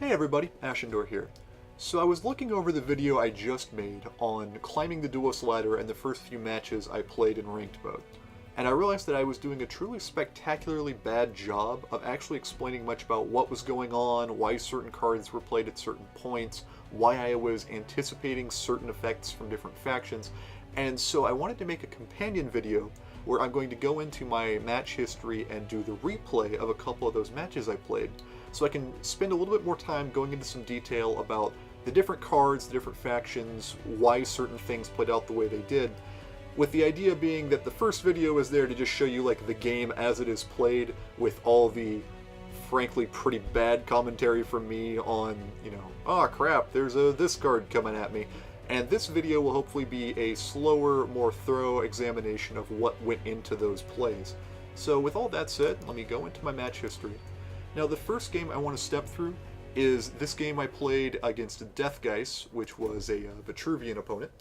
Hey everybody, Ashindor here. So I was looking over the video I just made on climbing the Duelyst ladder and the first few matches I played in ranked mode, and I realized that I was doing a truly spectacularly bad job of actually explaining much about what was going on, why certain cards were played at certain points, why I was anticipating certain effects from different factions, and so I wanted to make a companion video where I'm going to go into my match history and do the replay of a couple of those matches I played, so I can spend a little bit more time going into some detail about the different cards, the different factions, why certain things played out the way they did, with the idea being that the first video is there to just show you like the game as it is played, with all the frankly pretty bad commentary from me on, oh crap, there's this card coming at me. And this video will hopefully be a slower, more thorough examination of what went into those plays. So with all that said, let me go into my match history. Now the first game I want to step through is this game I played against Deathgeist, which was a Vitruvian opponent.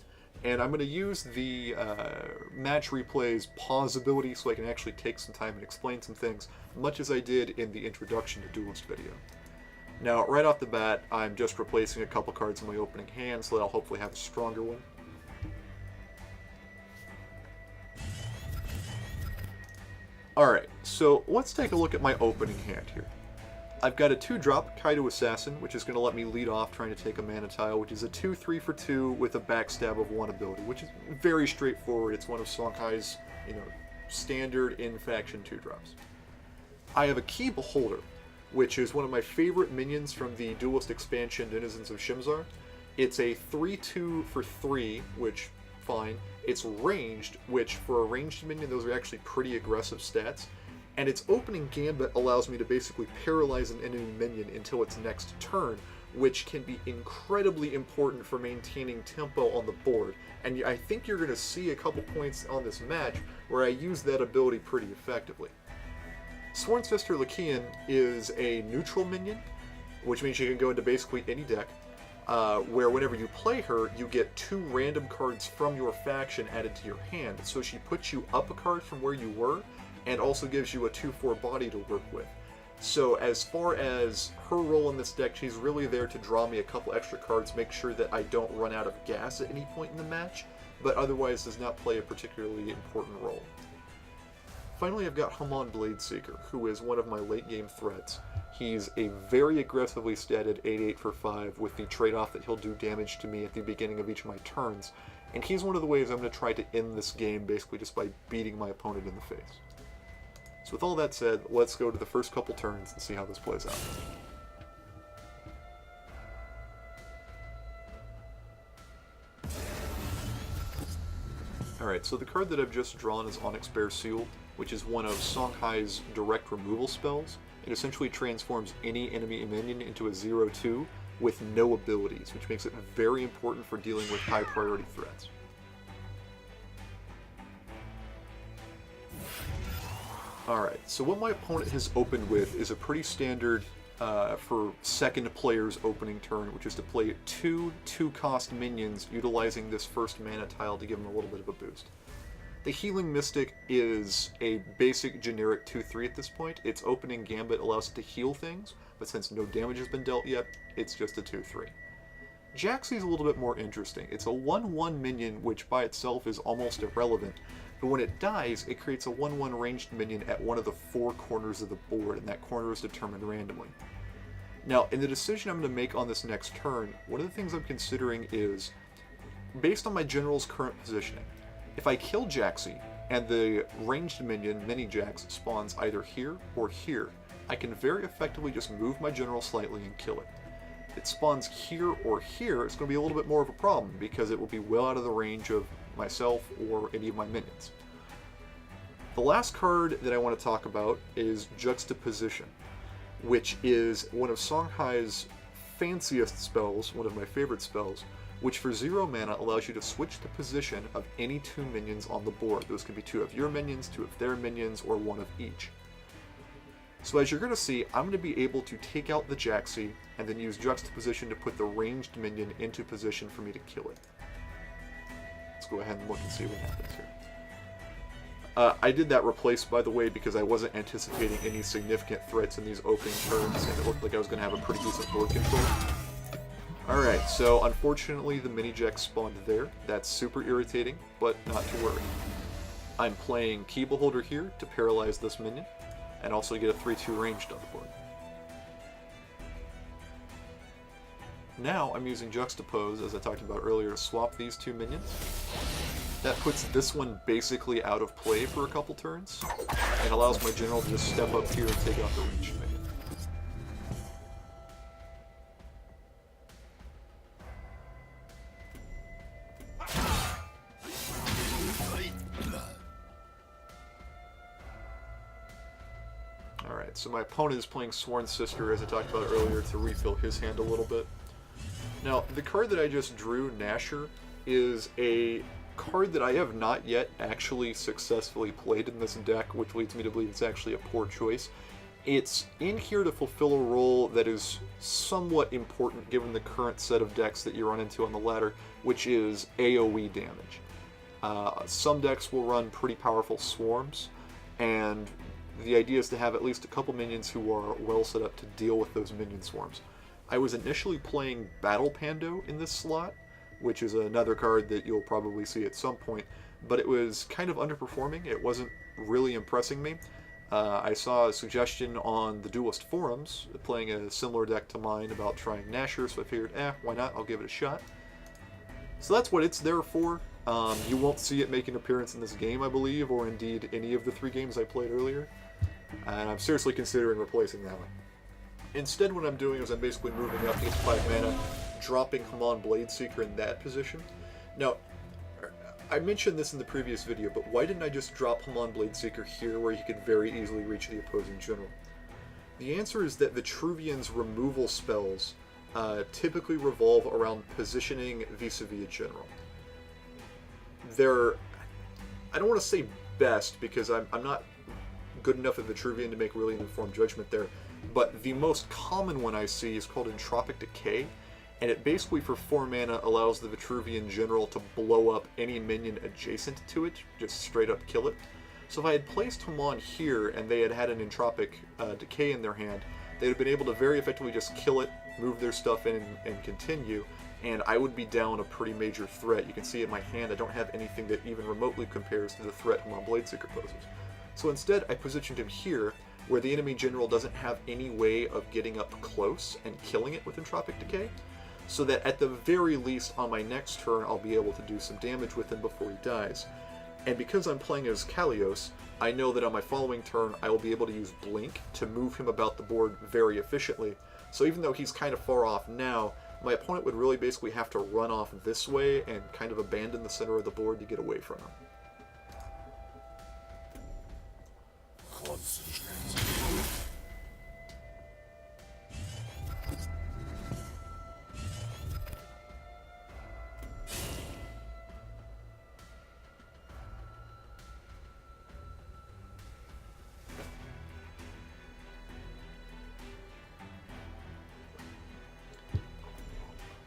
And I'm going to use the match replay's pause ability so I can actually take some time and explain some things, much as I did in the introduction to Duelyst video. Now, right off the bat, I'm just replacing a couple cards in my opening hand so that I'll hopefully have a stronger one. Alright, so let's take a look at my opening hand here. I've got a 2-drop Kaido Assassin, which is going to let me lead off trying to take a mana tile, which is a 2/3 for 2 with a backstab of 1 ability, which is very straightforward. It's one of Songhai's, standard in-faction 2-drops. I have a Key Beholder, which is one of my favorite minions from the Duelyst expansion, Denizens of Shimzar. It's a 3/2 for 3, which, fine. It's ranged, which for a ranged minion, those are actually pretty aggressive stats. And its opening gambit allows me to basically paralyze an enemy minion until its next turn, which can be incredibly important for maintaining tempo on the board. And I think you're going to see a couple points on this match where I use that ability pretty effectively. Sworn Sister Lakian is a neutral minion, which means she can go into basically any deck, where whenever you play her, you get 2 random cards from your faction added to your hand. So she puts you up a card from where you were, and also gives you a 2/4 body to work with. So as far as her role in this deck, she's really there to draw me a couple extra cards, make sure that I don't run out of gas at any point in the match, but otherwise does not play a particularly important role. Finally, I've got Hamon Bladeseeker, who is one of my late game threats. He's a very aggressively statted 8/8 for 5 with the trade-off that he'll do damage to me at the beginning of each of my turns, and he's one of the ways I'm going to try to end this game basically just by beating my opponent in the face. So with all that said, let's go to the first couple turns and see how this plays out. Alright, so the card that I've just drawn is Onyx Bear Seal, which is one of Songhai's direct removal spells. It essentially transforms any enemy minion into a 0/2 with no abilities, which makes it very important for dealing with high priority threats. Alright, so what my opponent has opened with is a pretty standard for second player's opening turn, which is to play 2 2-cost minions utilizing this first mana tile to give them a little bit of a boost. The Healing Mystic is a basic generic 2/3 at this point. Its opening gambit allows it to heal things, but since no damage has been dealt yet, it's just a 2/3. Jaxi is a little bit more interesting. It's a 1/1 minion, which by itself is almost irrelevant, but when it dies, it creates a 1/1 ranged minion at one of the 4 corners of the board, and that corner is determined randomly. Now, in the decision I'm going to make on this next turn, one of the things I'm considering is, based on my general's current positioning, if I kill Jaxi, and the ranged minion, Mini-Jax, spawns either here or here, I can very effectively just move my general slightly and kill it. If it spawns here or here, it's going to be a little bit more of a problem, because it will be well out of the range of myself or any of my minions. The last card that I want to talk about is Juxtaposition, which is one of Songhai's fanciest spells, one of my favorite spells, which for 0 mana allows you to switch the position of any 2 minions on the board. Those can be 2 of your minions, 2 of their minions, or 1 of each. So as you're going to see, I'm going to be able to take out the Jaxi and then use Juxtaposition to put the ranged minion into position for me to kill it. Let's go ahead and look and see what happens here. I did that replace, by the way, because I wasn't anticipating any significant threats in these opening turns, and it looked like I was going to have a pretty decent board control. Alright, so unfortunately the mini-jack spawned there. That's super irritating, but not to worry. I'm playing Key Beholder here to paralyze this minion, and also get a 3-2 ranged on the board. Now I'm using Juxtapose, as I talked about earlier, to swap these two minions. That puts this one basically out of play for a couple turns, and allows my general to just step up here and take out the ranged minion. Alright, so my opponent is playing Sworn Sister, as I talked about earlier, to refill his hand a little bit. Now, the card that I just drew, Nasher, is a card that I have not yet actually successfully played in this deck, which leads me to believe it's actually a poor choice. It's in here to fulfill a role that is somewhat important given the current set of decks that you run into on the ladder, which is AoE damage. Some decks will run pretty powerful swarms, and the idea is to have at least a couple minions who are well set up to deal with those minion swarms. I was initially playing Battle Pando in this slot, which is another card that you'll probably see at some point, but it was kind of underperforming. It wasn't really impressing me. I saw a suggestion on the Duelyst forums playing a similar deck to mine about trying Nasher, so I figured, why not? I'll give it a shot. So that's what it's there for. You won't see it make an appearance in this game, I believe, or indeed any of the 3 games I played earlier. And I'm seriously considering replacing that one. Instead, what I'm doing is I'm basically moving up 8-5 mana, dropping Hamon Bladeseeker in that position. Now, I mentioned this in the previous video, but why didn't I just drop Hamon Bladeseeker here where he could very easily reach the opposing general? The answer is that Vitruvian's removal spells typically revolve around positioning vis-a-vis a general. They're, I don't want to say best, because I'm not good enough at Vitruvian to make really an informed judgment there, but the most common one I see is called Entropic Decay, and it basically for 4 mana allows the Vitruvian general to blow up any minion adjacent to it, just straight up kill it. So if I had placed Hamon here and they had had an Entropic Decay in their hand, they'd have been able to very effectively just kill it, move their stuff in, and continue, and I would be down a pretty major threat. You can see in my hand I don't have anything that even remotely compares to the threat Hamon Bladeseeker poses. So instead I positioned him here, where the enemy general doesn't have any way of getting up close and killing it with Entropic Decay, so that at the very least on my next turn I'll be able to do some damage with him before he dies. And because I'm playing as Kalios, I know that on my following turn I will be able to use Blink to move him about the board very efficiently. So even though he's kind of far off now, my opponent would really basically have to run off this way and kind of abandon the center of the board to get away from him.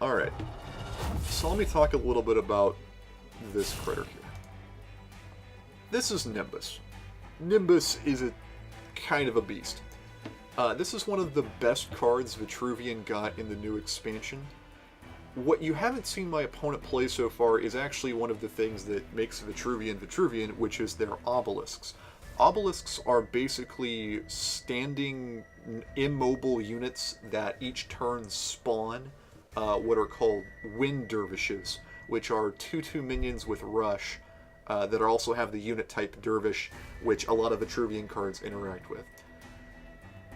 Alright, so let me talk a little bit about this critter here. This is Nimbus. Nimbus is a kind of a beast. This is one of the best cards Vitruvian got in the new expansion. What you haven't seen my opponent play so far is actually one of the things that makes Vitruvian Vitruvian, which is their obelisks. Obelisks are basically standing, immobile units that each turn spawn what are called Wind Dervishes, which are 2/2 minions with Rush that also have the unit type Dervish, which a lot of Vitruvian cards interact with.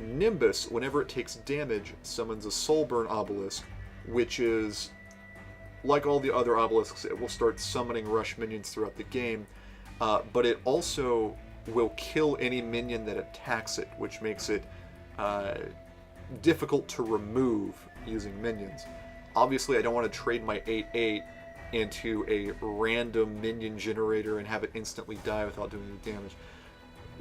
Nimbus, whenever it takes damage, summons a Soulburn Obelisk, which is, like all the other obelisks, it will start summoning Rush minions throughout the game, but it also will kill any minion that attacks it, which makes it difficult to remove using minions. Obviously, I don't want to trade my 8/8 into a random minion generator and have it instantly die without doing any damage.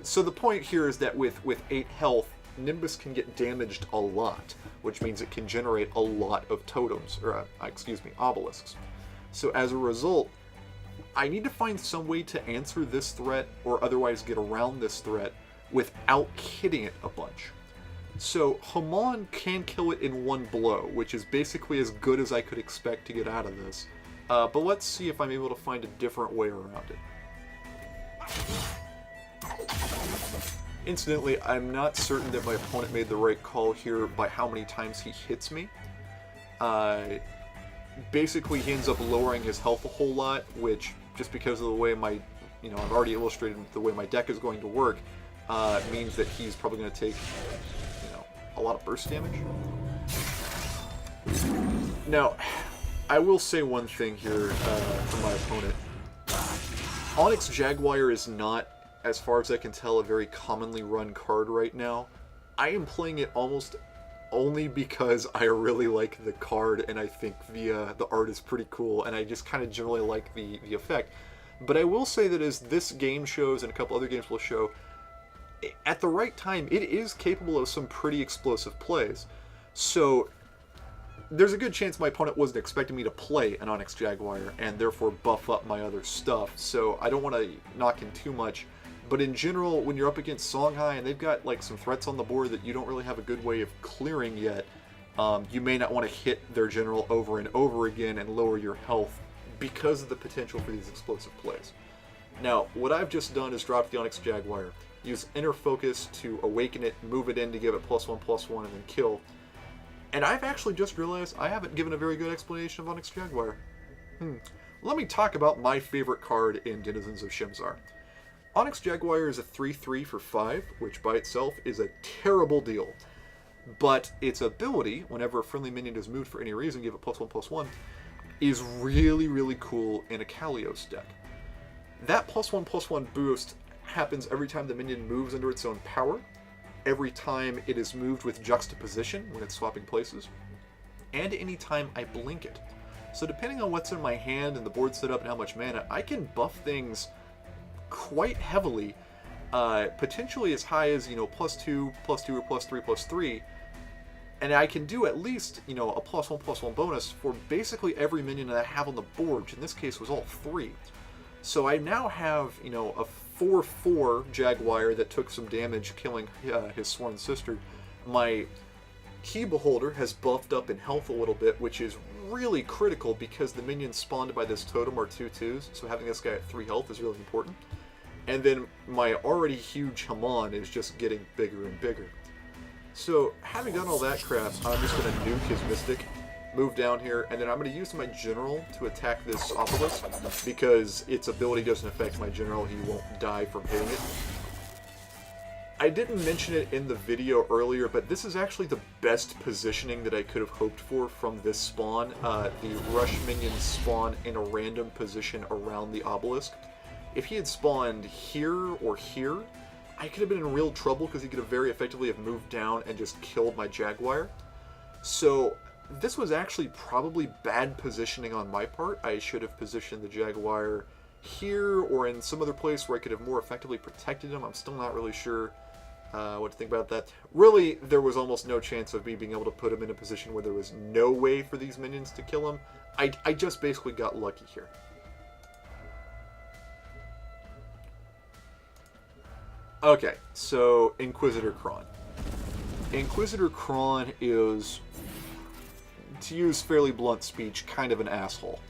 So the point here is that with 8 health, Nimbus can get damaged a lot, which means it can generate a lot of totems, or excuse me, obelisks. So as a result, I need to find some way to answer this threat or otherwise get around this threat without hitting it a bunch. So Hamon can kill it in one blow, which is basically as good as I could expect to get out of this. But let's see if I'm able to find a different way around it. Incidentally, I'm not certain that my opponent made the right call here by how many times he hits me. Basically, he ends up lowering his health a whole lot, which, just because of the way my, I've already illustrated the way my deck is going to work, means that he's probably going to take, a lot of burst damage. Now, I will say one thing here for my opponent. Onyx Jaguar is not, as far as I can tell, a very commonly run card right now. I am playing it almost only because I really like the card and I think the art is pretty cool, and I just kind of generally like the effect. But I will say that as this game shows, and a couple other games will show, at the right time, it is capable of some pretty explosive plays. So there's a good chance my opponent wasn't expecting me to play an Onyx Jaguar and therefore buff up my other stuff. So I don't want to knock in too much. But in general, when you're up against Songhai and they've got like some threats on the board that you don't really have a good way of clearing yet, you may not want to hit their general over and over again and lower your health because of the potential for these explosive plays. Now, what I've just done is drop the Onyx Jaguar, use Inner Focus to awaken it, move it in to give it +1/+1, and then kill. And I've actually just realized I haven't given a very good explanation of Onyx Jaguar. Let me talk about my favorite card in Denizens of Shimzar. Onyx Jaguar is a 3/3 for 5, which by itself is a terrible deal. But its ability, whenever a friendly minion is moved for any reason, give it +1/+1, is really, really cool in a Kalios deck. That +1/+1 boost happens every time the minion moves under its own power, every time it is moved with juxtaposition when it's swapping places, and any time I blink it. So depending on what's in my hand and the board setup and how much mana, I can buff things quite heavily, potentially as high as, +2, +2, or +3, +3, and I can do at least, a +1/+1 bonus for basically every minion that I have on the board, which in this case was all 3. So I now have, a 4/4 Jaguar that took some damage killing his sworn sister. My Key Beholder has buffed up in health a little bit, which is really critical because the minions spawned by this totem are 2/2s, so having this guy at 3 health is really important. And then my already huge Hamon is just getting bigger and bigger. So having done all that crap, I'm just going to nuke his Mystic, move down here, and then I'm going to use my General to attack this Obelisk, because its ability doesn't affect my General, he won't die from hitting it. I didn't mention it in the video earlier, but this is actually the best positioning that I could have hoped for from this spawn. The Rush minions spawn in a random position around the Obelisk. If he had spawned here or here, I could have been in real trouble because he could have very effectively have moved down and just killed my Jaguar. So this was actually probably bad positioning on my part. I should have positioned the Jaguar here or in some other place where I could have more effectively protected him. I'm still not really sure what to think about that. Really, there was almost no chance of me being able to put him in a position where there was no way for these minions to kill him. I just basically got lucky here. Okay, so Inquisitor Kron. Inquisitor Kron is, to use fairly blunt speech, kind of an asshole.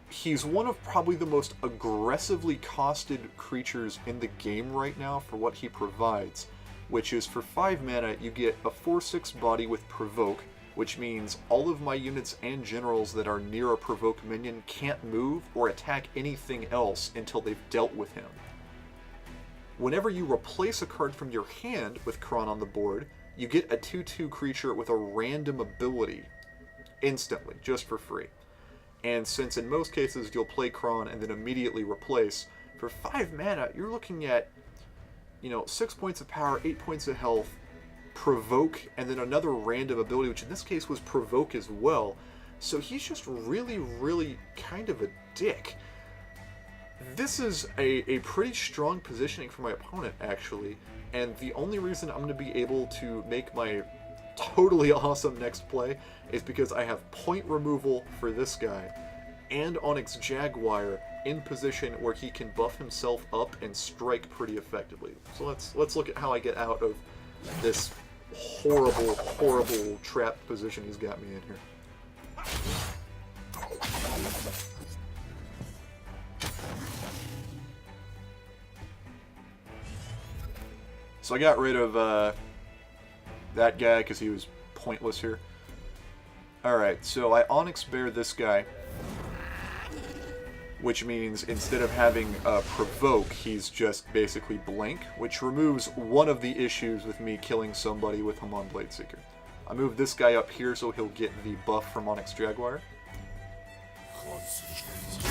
He's one of probably the most aggressively costed creatures in the game right now for what he provides, which is for 5 mana you get a 4/6 body with Provoke, which means all of my units and generals that are near a Provoke minion can't move or attack anything else until they've dealt with him. Whenever you replace a card from your hand with Kron on the board, you get a 2/2 creature with a random ability instantly, just for free. And since in most cases you'll play Kron and then immediately replace, for 5 mana you're looking at, 6 points of power, 8 points of health, Provoke, and then another random ability, which in this case was Provoke as well. So he's just really, really kind of a dick. This is a pretty strong positioning for my opponent, actually, and the only reason I'm going to be able to make my totally awesome next play is because I have point removal for this guy and Onyx Jaguar in position where he can buff himself up and strike pretty effectively. So let's look at how I get out of this horrible, horrible trap position he's got me in here. So I got rid of that guy because he was pointless here. Alright, so I Onyx Bear this guy, which means instead of having Provoke, he's just basically blank, which removes one of the issues with me killing somebody with Hamon Bladeseeker. I move this guy up here so he'll get the buff from Onyx Jaguar.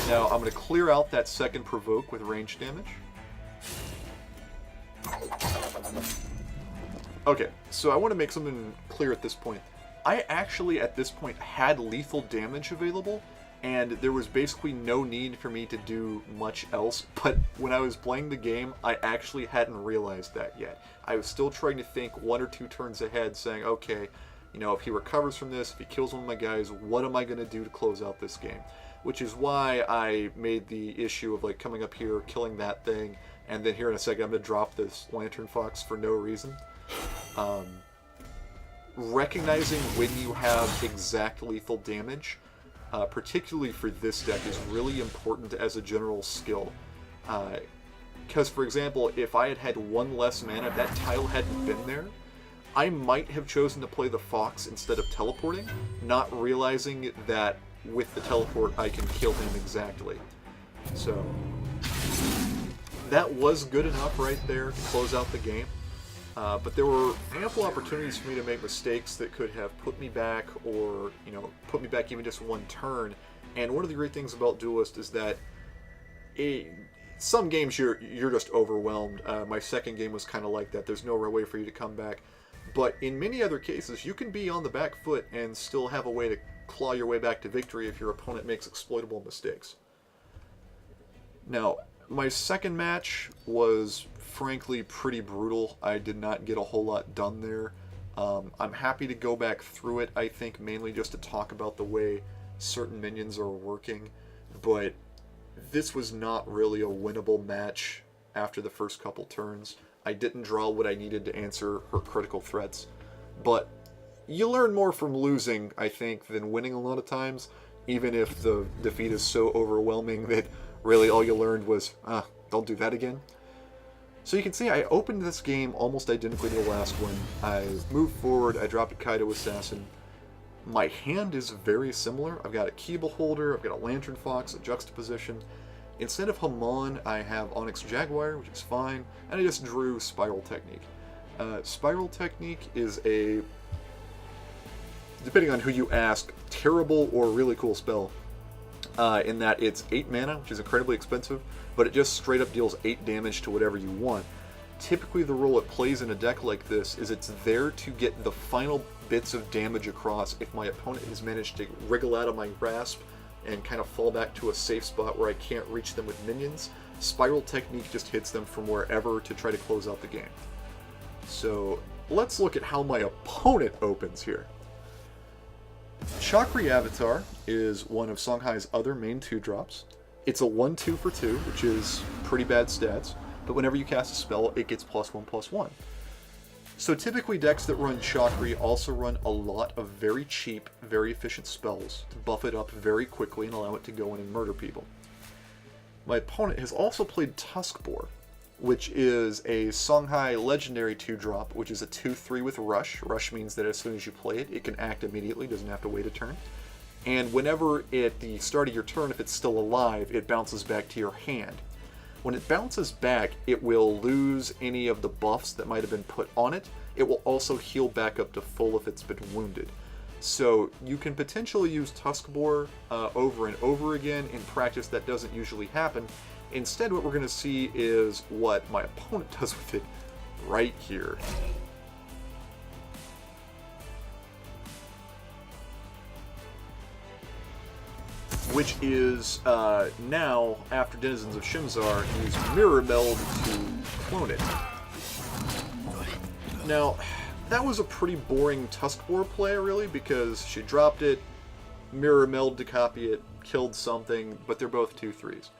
Now I'm going to clear out that second Provoke with range damage. Okay, so I want to make something clear at this point. I actually, at this point, had lethal damage available, and there was basically no need for me to do much else, but when I was playing the game, I actually hadn't realized that yet. I was still trying to think 1 or 2 turns ahead, saying, okay, you know, if he recovers from this, if he kills one of my guys, what am I going to do to close out this game? Which is why I made the issue of, like, coming up here, killing that thing, and then here in a second I'm going to drop this Lantern Fox for no reason. Recognizing when you have exact lethal damage, particularly for this deck, is really important as a general skill. Because, for example, if I had had 1 less mana, if that tile hadn't been there, I might have chosen to play the Fox instead of teleporting, not realizing that with the teleport I can kill him exactly. So, that was good enough right there to close out the game. But there were ample opportunities for me to make mistakes that could have put me back, or, you know, put me back even just 1 turn. And one of the great things about Duelyst is that some games you're just overwhelmed. My second game was kind of like that. There's no real way for you to come back. But in many other cases, you can be on the back foot and still have a way to claw your way back to victory if your opponent makes exploitable mistakes. Now, my second match was frankly pretty brutal. I did not get a whole lot done there. I'm happy to go back through it, I think, mainly just to talk about the way certain minions are working, but this was not really a winnable match after the first couple turns. I didn't draw what I needed to answer her critical threats, but you learn more from losing, I think, than winning a lot of times, even if the defeat is so overwhelming that really all you learned was, don't do that again. So you can see I opened this game almost identically to the last one. I moved forward, I dropped a Kaido Assassin. My hand is very similar. I've got a Keyble Holder, I've got a Lantern Fox, a Juxtaposition. Instead of Hamon, I have Onyx Jaguar, which is fine, and I just drew Spiral Technique. Spiral Technique is a, depending on who you ask, terrible or really cool spell. In that it's 8 mana, which is incredibly expensive, but it just straight up deals 8 damage to whatever you want. Typically the role it plays in a deck like this is it's there to get the final bits of damage across if my opponent has managed to wriggle out of my grasp and kind of fall back to a safe spot where I can't reach them with minions. Spiral Technique just hits them from wherever to try to close out the game. So let's look at how my opponent opens here. Chakri Avatar is one of Songhai's other main 2-drops. It's a 1/2 for 2, which is pretty bad stats, but whenever you cast a spell, it gets +1/+1. So typically decks that run Chakri also run a lot of very cheap, very efficient spells to buff it up very quickly and allow it to go in and murder people. My opponent has also played Tuskboar, which is a Songhai legendary 2-drop, which is a 2/3 with Rush. Rush means that as soon as you play it, it can act immediately, doesn't have to wait a turn. And whenever at the start of your turn, if it's still alive, it bounces back to your hand. When it bounces back, it will lose any of the buffs that might have been put on it. It will also heal back up to full if it's been wounded. So you can potentially use Tuskboar over and over again. In practice, that doesn't usually happen. Instead, what we're going to see is what my opponent does with it right here. Which is, now, after Denizens of Shimzar, use Mirror Meld to clone it. Now, that was a pretty boring Tuskboar play, really, because she dropped it, Mirror Meld to copy it, killed something, but they're both 2/3s.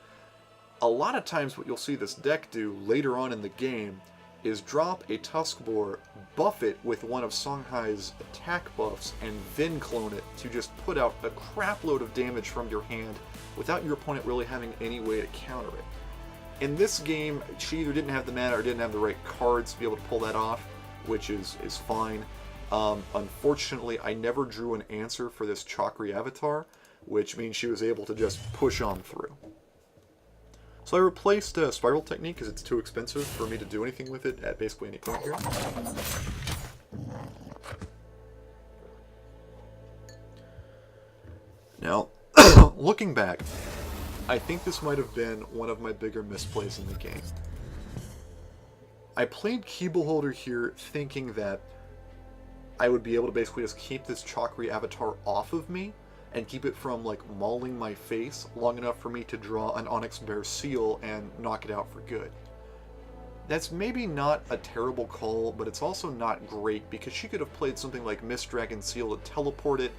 a lot of times what you'll see this deck do later on in the game is drop a Tuskbor, buff it with one of Songhai's attack buffs, and then clone it to just put out a crap load of damage from your hand without your opponent really having any way to counter it. In this game, she either didn't have the mana or didn't have the right cards to be able to pull that off, which is fine. Unfortunately, I never drew an answer for this Chakri avatar, which means she was able to just push on through. So I replaced Spiral Technique because it's too expensive for me to do anything with it at basically any point here. Now, looking back, I think this might have been one of my bigger misplays in the game. I played Keyboleholder here thinking that I would be able to basically just keep this Chakri avatar off of me and keep it from, like, mauling my face long enough for me to draw an Onyx Bear Seal and knock it out for good. That's maybe not a terrible call, but it's also not great, because she could have played something like Mist Dragon Seal to teleport it,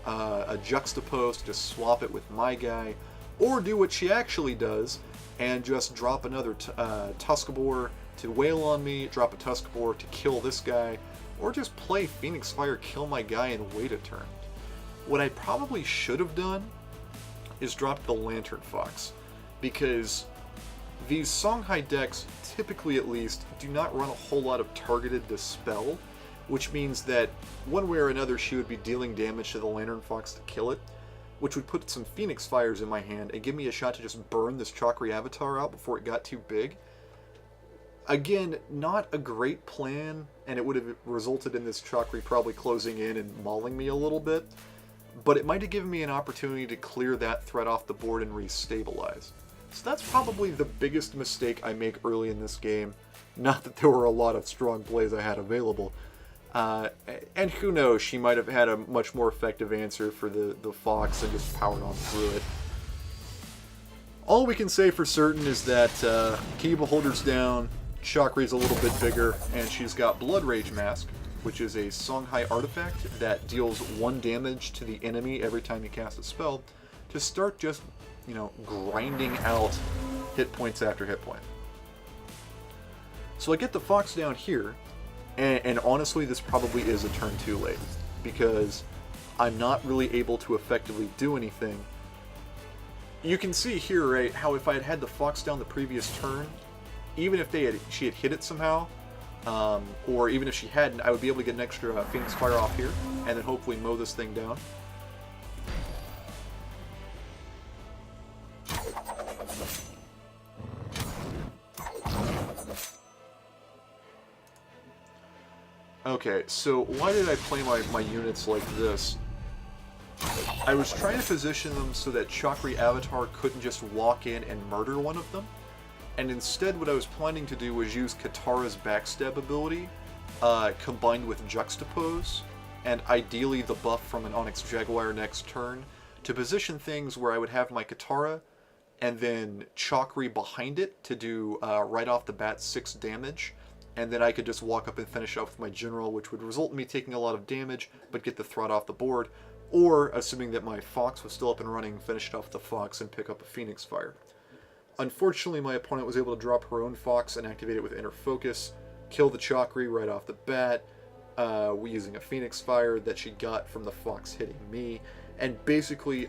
a Juxtapose to just swap it with my guy, or do what she actually does, and just drop another Tuskbor to wail on me, drop a Tuskbor to kill this guy, or just play Phoenix Fire, kill my guy, and wait a turn. What I probably should have done is dropped the Lantern Fox, because these Songhai decks, typically at least, do not run a whole lot of targeted Dispel, which means that one way or another she would be dealing damage to the Lantern Fox to kill it, which would put some Phoenix Fires in my hand and give me a shot to just burn this Chakri avatar out before it got too big. Again, not a great plan, and it would have resulted in this Chakri probably closing in and mauling me a little bit, but it might have given me an opportunity to clear that threat off the board and restabilize. So that's probably the biggest mistake I make early in this game. Not that there were a lot of strong plays I had available. And who knows, she might have had a much more effective answer for the Fox and just powered on through it. All we can say for certain is that Keybeholder's down, Chakri's a little bit bigger, and she's got Blood Rage Mask, which is a Songhai artifact that deals 1 damage to the enemy every time you cast a spell, to start just, you know, grinding out hit points after hit point. So I get the Fox down here, and honestly this probably is a turn too late, because I'm not really able to effectively do anything. You can see here, right, how if I had had the Fox down the previous turn, even if she had hit it somehow, or even if she hadn't, I would be able to get an extra Phoenix Fire off here, and then hopefully mow this thing down. Okay, so why did I play my units like this? I was trying to position them so that Chakri Avatar couldn't just walk in and murder one of them. And instead what I was planning to do was use Katara's Backstab ability, combined with Juxtapose, and ideally the buff from an Onyx Jaguar next turn, to position things where I would have my Katara, and then Chakri behind it to do right off the bat 6 damage, and then I could just walk up and finish off with my General, which would result in me taking a lot of damage, but get the threat off the board, or, assuming that my Fox was still up and running, finish it off with the Fox and pick up a Phoenix Fire. Unfortunately, my opponent was able to drop her own Fox and activate it with Inner Focus, kill the Chakri right off the bat, using a Phoenix Fire that she got from the Fox hitting me, and basically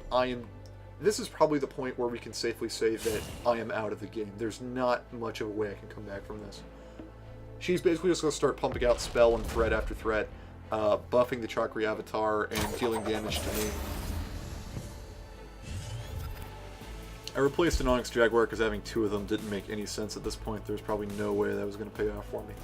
this is probably the point where we can safely say that I am out of the game. There's not much of a way I can come back from this. She's basically just going to start pumping out spell and threat after threat, buffing the Chakri Avatar and dealing damage to me. I replaced an Onyx Jaguar because having 2 of them didn't make any sense at this point. There's probably no way that was going to pay off for me.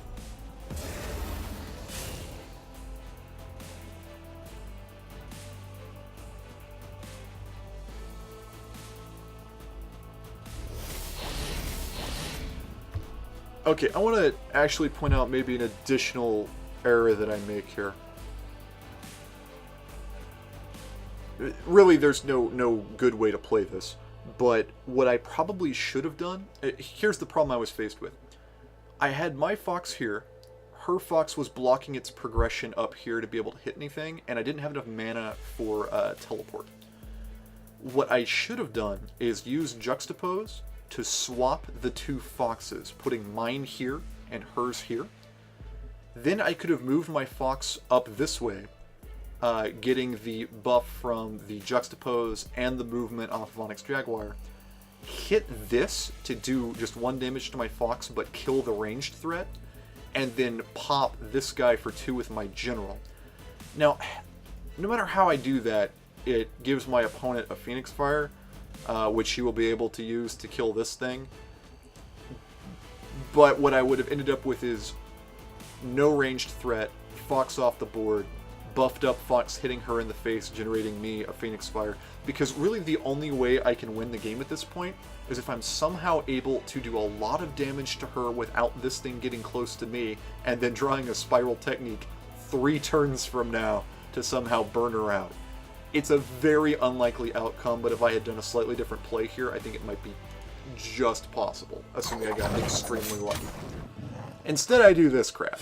Okay, I want to actually point out maybe an additional error that I make here. Really, there's no good way to play this, but what I probably should have done, here's the problem I was faced with. I had my Fox here, her Fox was blocking its progression up here to be able to hit anything, and I didn't have enough mana for teleport. What I should have done is use Juxtapose, to swap the two foxes, putting mine here and hers here. Then I could have moved my fox up this way, getting the buff from the Juxtapose and the movement off of Onyx Jaguar. Hit this to do just 1 damage to my fox, but kill the ranged threat, and then pop this guy for 2 with my general. Now, no matter how I do that, it gives my opponent a Phoenix Fire, which he will be able to use to kill this thing. But what I would have ended up with is no ranged threat, fox off the board, buffed up fox hitting her in the face, generating me a Phoenix Fire. Because really the only way I can win the game at this point is if I'm somehow able to do a lot of damage to her without this thing getting close to me, and then drawing a Spiral Technique 3 turns from now to somehow burn her out. It's a very unlikely outcome, but if I had done a slightly different play here, I think it might be just possible, assuming I got extremely lucky. Instead, I do this crap.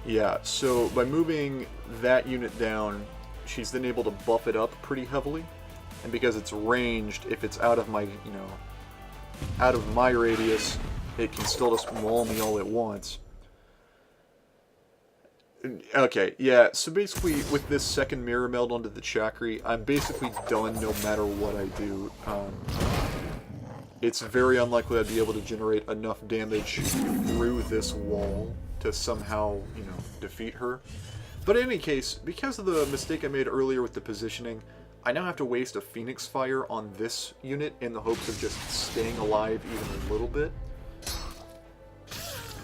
Yeah, so by moving that unit down, she's then able to buff it up pretty heavily. And because it's ranged, if it's out of my, out of my radius, it can still just maul me all at once. Okay, yeah, so basically with this second Mirror Meld onto the Chakri, I'm basically done no matter what I do. It's very unlikely I'd be able to generate enough damage through this wall to somehow, defeat her. But in any case, because of the mistake I made earlier with the positioning, I now have to waste a Phoenix Fire on this unit in the hopes of just staying alive even a little bit.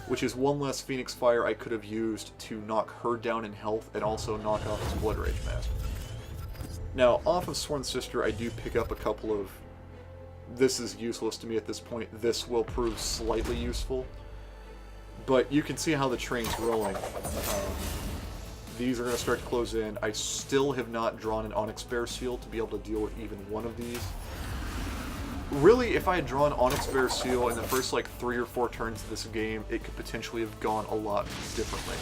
Which is 1 less Phoenix Fire I could have used to knock her down in health and also knock off his Blood Rage Mask. Now, off of Sworn Sister, I do pick up a couple of... This is useless to me at this point. This will prove slightly useful. But you can see how the train's rolling. These are going to start to close in. I still have not drawn an Onyx Bear Seal to be able to deal with even one of these. Really, if I had drawn Onyx Bear Seal in the first, 3 or 4 turns of this game, it could potentially have gone a lot differently.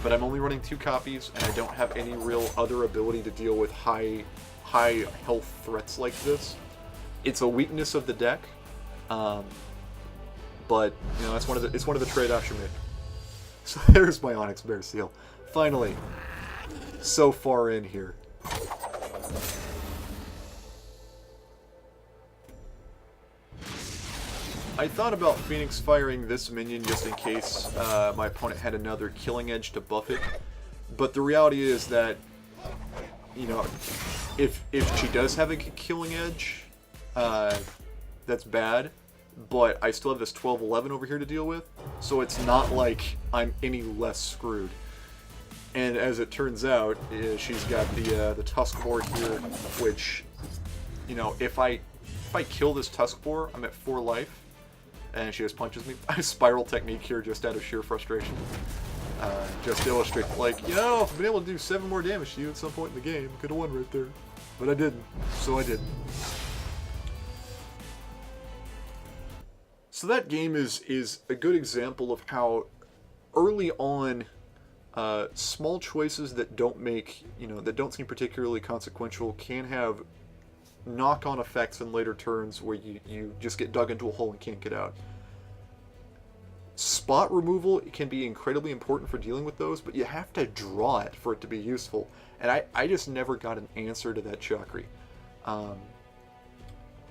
But I'm only running 2 copies, and I don't have any real other ability to deal with high health threats like this. It's a weakness of the deck, but it's one of the trade-offs you make. So there's my Onyx Bear Seal. Finally, so far in here. I thought about Phoenix firing this minion just in case my opponent had another Killing Edge to buff it, but the reality is that, if she does have a Killing Edge, that's bad, but I still have this 12-11 over here to deal with, so it's not like I'm any less screwed. And as it turns out, she's got the Tusk Boar here, which, if I kill this Tusk Boar, I'm at 4 life, and she just punches me. I Spiral Technique here just out of sheer frustration. Just to illustrate, if I've been able to do 7 more damage to you at some point in the game, could have won right there. But I didn't, so I didn't. So that game is a good example of how early on, small choices that don't make, that don't seem particularly consequential can have knock-on effects in later turns where you just get dug into a hole and can't get out. Spot removal can be incredibly important for dealing with those, but you have to draw it for it to be useful. And I just never got an answer to that Chakri.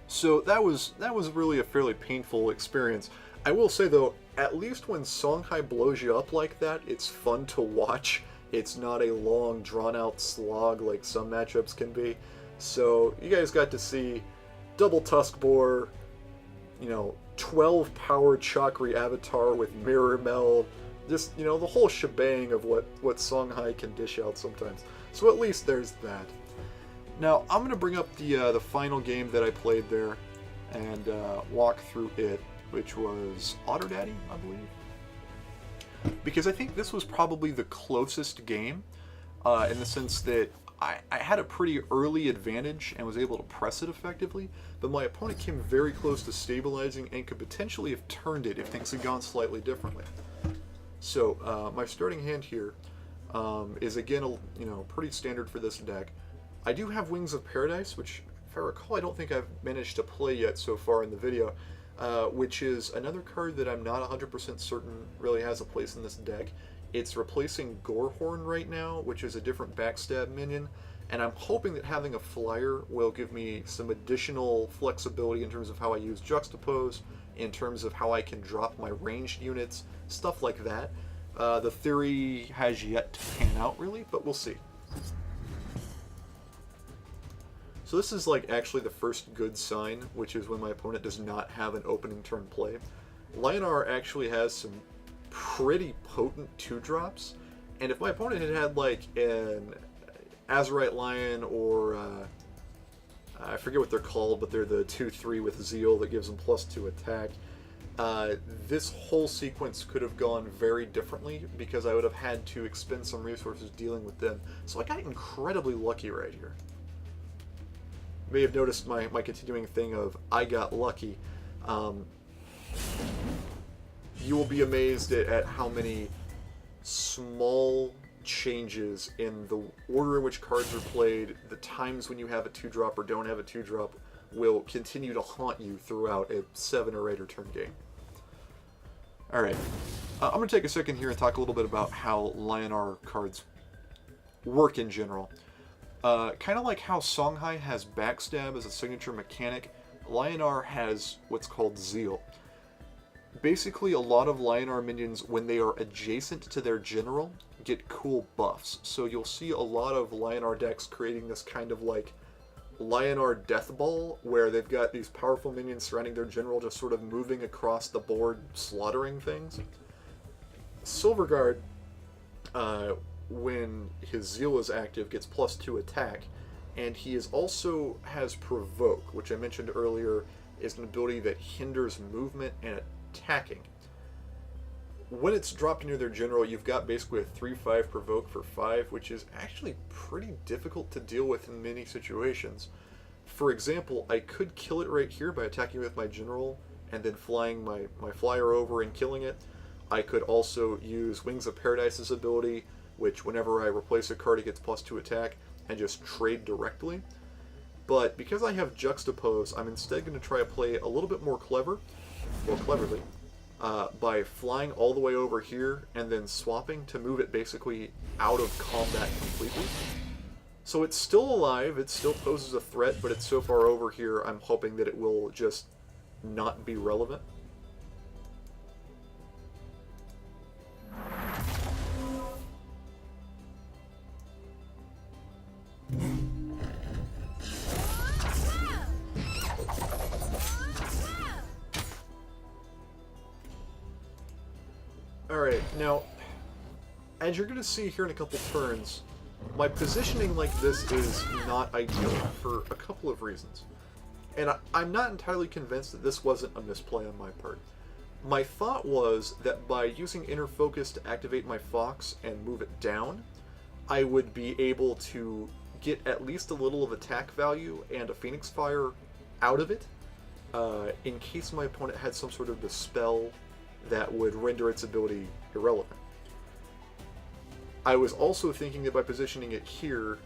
So that was really a fairly painful experience. I will say though, at least when Songhai blows you up like that, it's fun to watch. It's not a long, drawn-out slog like some matchups can be. So you guys got to see double Tusk Boar, 12 power Chakri Avatar with Mirror Meld, just, the whole shebang of what Songhai can dish out sometimes. So at least there's that. Now, I'm going to bring up the final game that I played there and walk through it, which was Otter Daddy, I believe. Because I think this was probably the closest game, in the sense that I had a pretty early advantage and was able to press it effectively, but my opponent came very close to stabilizing and could potentially have turned it if things had gone slightly differently. So my starting hand here is again pretty standard for this deck. I do have Wings of Paradise, which if I recall I don't think I've managed to play yet so far in the video, which is another card that I'm not 100% certain really has a place in this deck. It's replacing Gorehorn right now, which is a different backstab minion, and I'm hoping that having a flyer will give me some additional flexibility in terms of how I use Juxtapose, in terms of how I can drop my ranged units, stuff like that. The theory has yet to pan out really, but we'll see. So this is like actually the first good sign, which is when my opponent does not have an opening turn play. Lionar actually has some pretty potent 2-drops, and if my opponent had had like an Azurite Lion or I forget what they're called, but they're the 2/3 with Zeal that gives them +2 attack, this whole sequence could have gone very differently because I would have had to expend some resources dealing with them. So I got incredibly lucky right here. You may have noticed my continuing thing of I got lucky. You will be amazed at how many small changes in the order in which cards are played, the times when you have a 2-drop or don't have a 2-drop, will continue to haunt you throughout a 7 or 8 turn game. Alright, I'm going to take a second here and talk a little bit about how Lionar cards work in general. Kind of like how Songhai has Backstab as a signature mechanic, Lionar has what's called Zeal. Basically, a lot of Lionar minions, when they are adjacent to their general, get cool buffs. So you'll see a lot of Lionar decks creating this kind of like Lionar Death Ball, where they've got these powerful minions surrounding their general, just sort of moving across the board, slaughtering things. Silverguard, when his Zeal is active, gets +2 attack, and he also has Provoke, which I mentioned earlier is an ability that hinders movement and attacking. When it's dropped near their general, you've got basically a 3/5 Provoke for 5, which is actually pretty difficult to deal with in many situations. For example, I could kill it right here by attacking with my general and then flying my flyer over and killing it. I could also use Wings of Paradise's ability, which whenever I replace a card it gets +2 attack, and just trade directly. But because I have Juxtapose, I'm instead going to try to play a little bit more cleverly, by flying all the way over here and then swapping to move it basically out of combat completely. So it's still alive, it still poses a threat, but it's so far over here I'm hoping that it will just not be relevant. Alright, now, as you're going to see here in a couple turns, my positioning like this is not ideal for a couple of reasons. And I'm not entirely convinced that this wasn't a misplay on my part. My thought was that by using Inner Focus to activate my Fox and move it down, I would be able to get at least a little of attack value and a Phoenix Fire out of it, in case my opponent had some sort of Dispel that would render its ability irrelevant. I was also thinking that by positioning it here,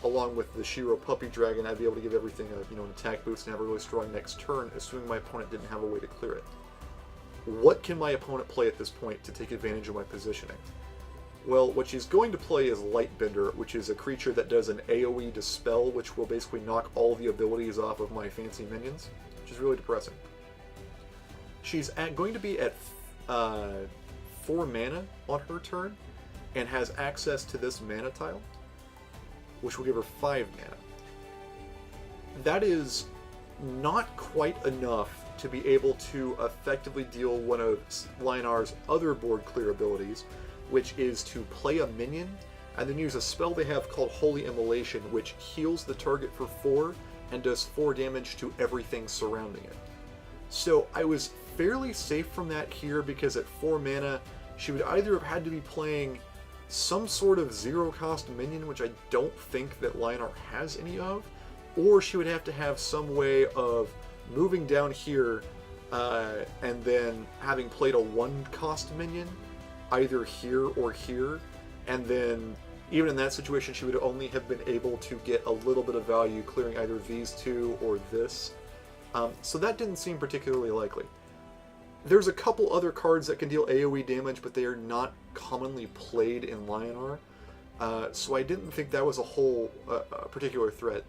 along with the Shiro Puppy Dragon, I'd be able to give everything an attack boost and have a really strong next turn, assuming my opponent didn't have a way to clear it. What can my opponent play at this point to take advantage of my positioning? Well, what she's going to play is Lightbender, which is a creature that does an AoE Dispel, which will basically knock all the abilities off of my fancy minions, which is really depressing. She's going to be at 4 mana on her turn, and has access to this mana tile, which will give her 5 mana. That is not quite enough to be able to effectively deal one of Lionar's other board clear abilities, which is to play a minion, and then use a spell they have called Holy Immolation, which heals the target for 4, and does 4 damage to everything surrounding it. So I was fairly safe from that here, because at 4 mana, she would either have had to be playing some sort of zero-cost minion, which I don't think that Lionar has any of, or she would have to have some way of moving down here and then having played a one-cost minion, either here or here, and then even in that situation she would only have been able to get a little bit of value clearing either these two or this. So that didn't seem particularly likely. There's a couple other cards that can deal AoE damage, but they are not commonly played in Lionar, so I didn't think that was a particular threat.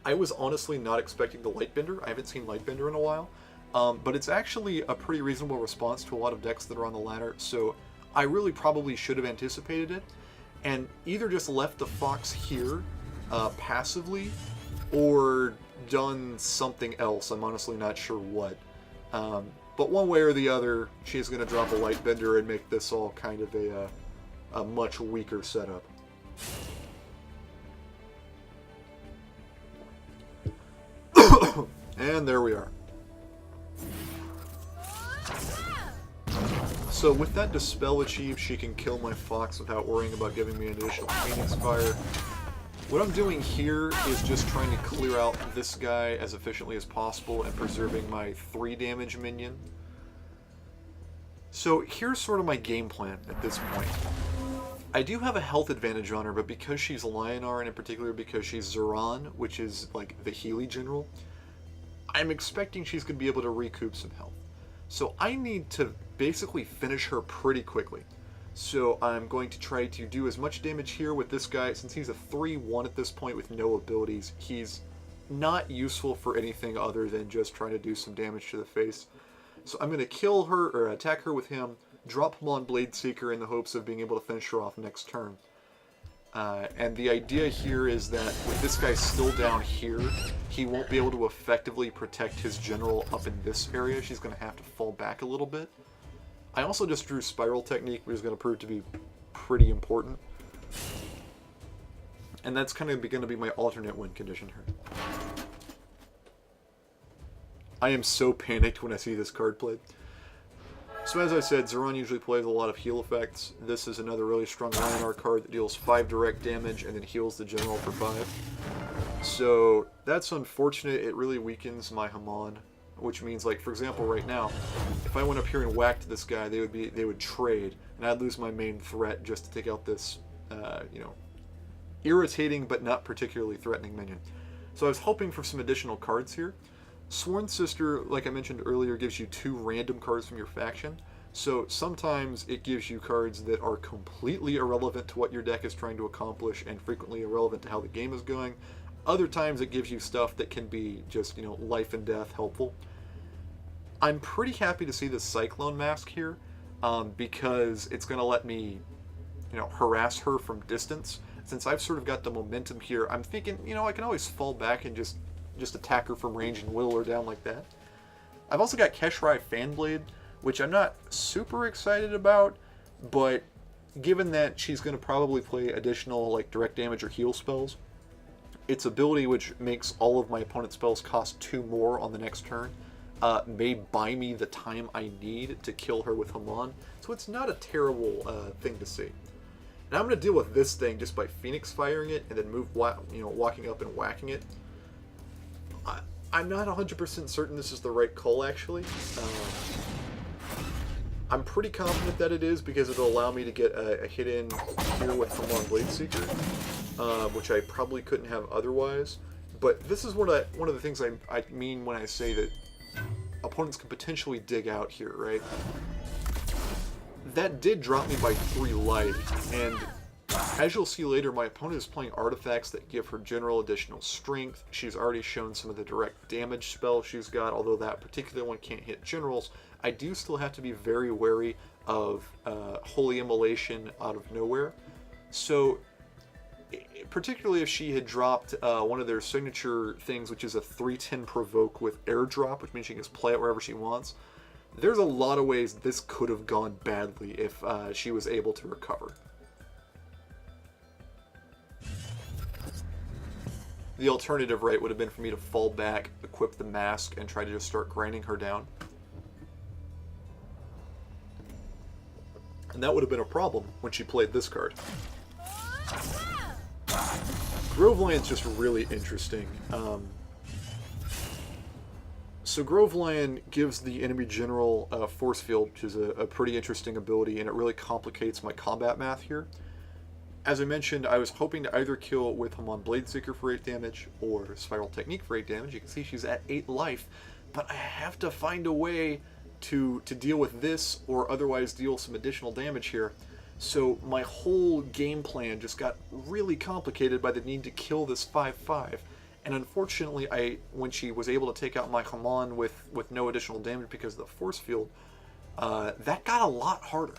I was honestly not expecting the Lightbender. I haven't seen Lightbender in a while, but it's actually a pretty reasonable response to a lot of decks that are on the ladder, so I really probably should have anticipated it, and either just left the Fox here passively, or done something else. I'm honestly not sure what. But one way or the other, she's going to drop a Lightbender and make this all kind of a much weaker setup. And there we are. So with that Dispel achieved, she can kill my Fox without worrying about giving me an additional Phoenix Fire. What I'm doing here is just trying to clear out this guy as efficiently as possible and preserving my 3 damage minion. So here's sort of my game plan at this point. I do have a health advantage on her, but because she's Lionar, and in particular because she's Zoran, which is like the Healy general, I'm expecting she's going to be able to recoup some health. So I need to basically finish her pretty quickly. So I'm going to try to do as much damage here with this guy. Since he's a 3-1 at this point with no abilities, he's not useful for anything other than just trying to do some damage to the face. So I'm going to kill her, or attack her with him, drop him on Blade Seeker in the hopes of being able to finish her off next turn. And the idea here is that with this guy still down here, he won't be able to effectively protect his general up in this area. She's going to have to fall back a little bit. I also just drew Spiral Technique, which is going to prove to be pretty important. And that's kind of going to be my alternate win condition here. I am so panicked when I see this card played. So as I said, Zoran usually plays a lot of heal effects. This is another really strong Lionar card that deals 5 direct damage and then heals the general for 5. So that's unfortunate. It really weakens my Hamon, which means, like, for example, right now, if I went up here and whacked this guy, they would trade, and I'd lose my main threat just to take out this, you know, irritating but not particularly threatening minion. So I was hoping for some additional cards here. Sworn Sister, like I mentioned earlier, gives you 2 random cards from your faction. So sometimes it gives you cards that are completely irrelevant to what your deck is trying to accomplish and frequently irrelevant to how the game is going. Other times it gives you stuff that can be just, you know, life and death helpful. I'm pretty happy to see this Cyclone Mask here because it's going to let me, you know, harass her from distance. Since I've sort of got the momentum here, I'm thinking, you know, I can always fall back and just attack her from range and whittle her down like that. I've also got Keshrai Fanblade, which I'm not super excited about, but given that she's going to probably play additional like direct damage or heal spells, its ability, which makes all of my opponent's spells cost 2 more on the next turn, may buy me the time I need to kill her with Hamon, so it's not a terrible thing to see. And I'm going to deal with this thing just by Phoenix firing it and then walking up and whacking it. I'm not 100% certain this is the right call, actually. I'm pretty confident that it is because it'll allow me to get a hit in here with Hamon Blade Seeker, which I probably couldn't have otherwise. But this is one of the things I mean when I say that opponents can potentially dig out here, right? That did drop me by 3 life, and as you'll see later, my opponent is playing artifacts that give her general additional strength. She's already shown some of the direct damage spells she's got, although that particular one can't hit generals. I do still have to be very wary of Holy Immolation out of nowhere. So, particularly if she had dropped one of their signature things, which is a 3/10 provoke with airdrop, which means she can just play it wherever she wants, there's a lot of ways this could have gone badly if she was able to recover. The alternative, right, would have been for me to fall back, equip the mask, and try to just start grinding her down. And that would have been a problem when she played this card. Groveland's just really interesting. So Groveland gives the enemy general a force field, which is a pretty interesting ability, and it really complicates my combat math here. As I mentioned, I was hoping to either kill with Hamon Bladeseeker for 8 damage, or Spiral Technique for 8 damage. You can see she's at 8 life, but I have to find a way to deal with this, or otherwise deal some additional damage here. So my whole game plan just got really complicated by the need to kill this 5/5. And unfortunately, when she was able to take out my Hamon with no additional damage because of the force field, that got a lot harder.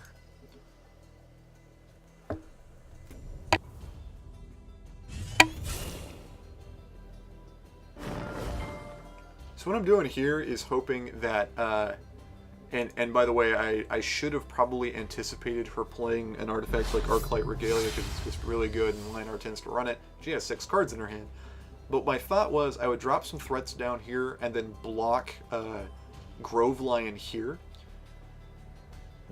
So what I'm doing here is hoping that, and by the way, I should have probably anticipated her playing an artifact like Arclight Regalia because it's just really good and Lion tends to run it. She has 6 cards in her hand. But my thought was I would drop some threats down here and then block Grove Lion here.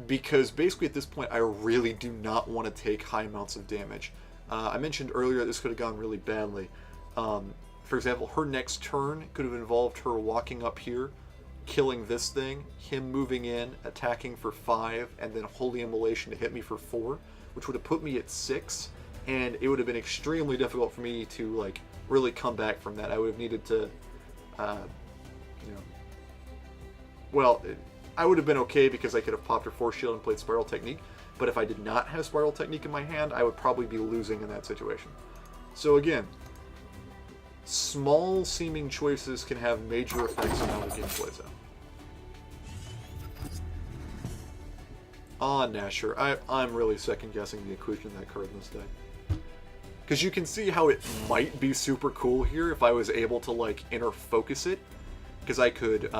Because basically at this point I really do not want to take high amounts of damage. I mentioned earlier this could have gone really badly. For example, her next turn could have involved her walking up here, killing this thing, him moving in, attacking for 5, and then Holy Immolation to hit me for 4, which would have put me at 6, and it would have been extremely difficult for me to, like, really come back from that. I would have needed to, I would have been okay because I could have popped her Force Shield and played Spiral Technique, but if I did not have Spiral Technique in my hand, I would probably be losing in that situation. So again, small seeming choices can have major effects on how the game plays out. Ah, Nasher, I'm really second guessing the inclusion of that card in this deck. Because you can see how it might be super cool here if I was able to, like, inner focus it. Because I could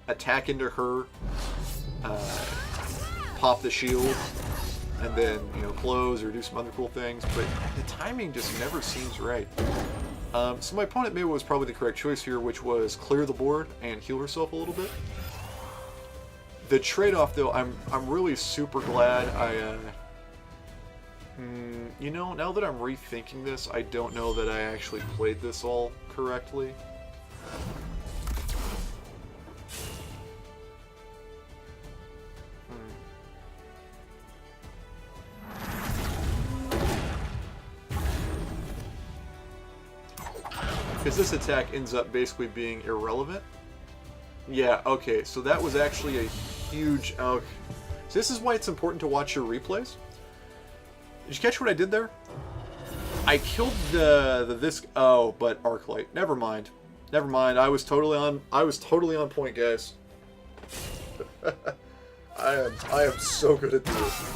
attack into her, pop the shield, and then, close or do some other cool things. But the timing just never seems right. So my opponent maybe was probably the correct choice here, which was clear the board and heal herself a little bit. The trade-off, though, I'm really super glad I... now that I'm rethinking this, I don't know that I actually played this all correctly. Because this attack ends up basically being irrelevant. Yeah, okay, so that was actually a huge... So this is why it's important to watch your replays. Did you catch what I did there? I killed this. Oh, but Arclight. Never mind. Never mind. I was totally on point, guys. I am so good at this.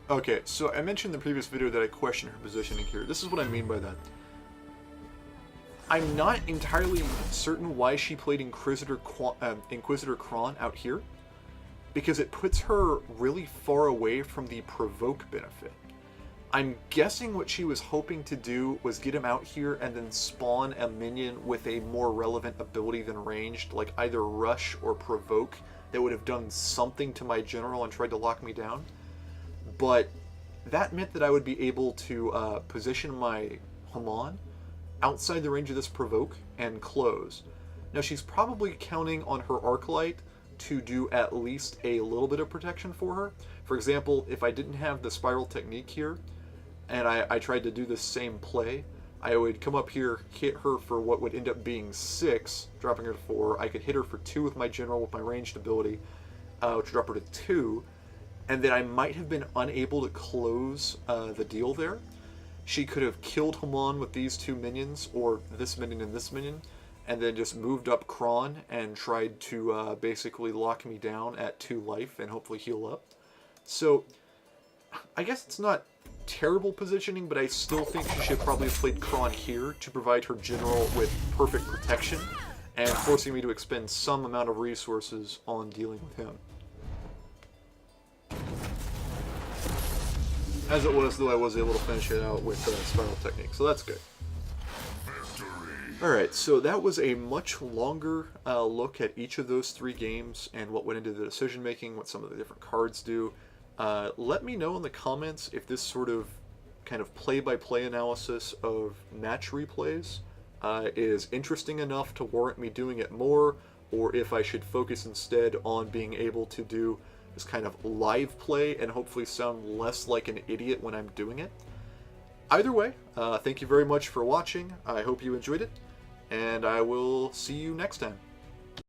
Okay, so I mentioned in the previous video that I questioned her positioning here. This is what I mean by that. I'm not entirely certain why she played Inquisitor Kron out here, because it puts her really far away from the provoke benefit. I'm guessing what she was hoping to do was get him out here and then spawn a minion with a more relevant ability than ranged, like either rush or provoke, that would have done something to my general and tried to lock me down. But that meant that I would be able to position my Hamon outside the range of this provoke and close. Now she's probably counting on her Arclight to do at least a little bit of protection for her. For example, if I didn't have the Spiral Technique here, and I tried to do the same play, I would come up here, hit her for what would end up being 6, dropping her to 4. I could hit her for 2 with my general with my ranged ability, which would drop her to 2, and then I might have been unable to close the deal there. She could have killed Hamon with these 2 minions, or this minion and this minion, and then just moved up Kron and tried to basically lock me down at 2 life and hopefully heal up. So, I guess it's not terrible positioning, but I still think she should probably have played Kron here to provide her general with perfect protection and forcing me to expend some amount of resources on dealing with him. As it was, though, I was able to finish it out with Spiral Technique, so that's good. Alright, so that was a much longer look at each of those three games and what went into the decision making, what some of the different cards do. Let me know in the comments if this sort of kind of play-by-play analysis of match replays is interesting enough to warrant me doing it more, or if I should focus instead on being able to do this kind of live play and hopefully sound less like an idiot when I'm doing it. Either way, thank you very much for watching. I hope you enjoyed it, and I will see you next time.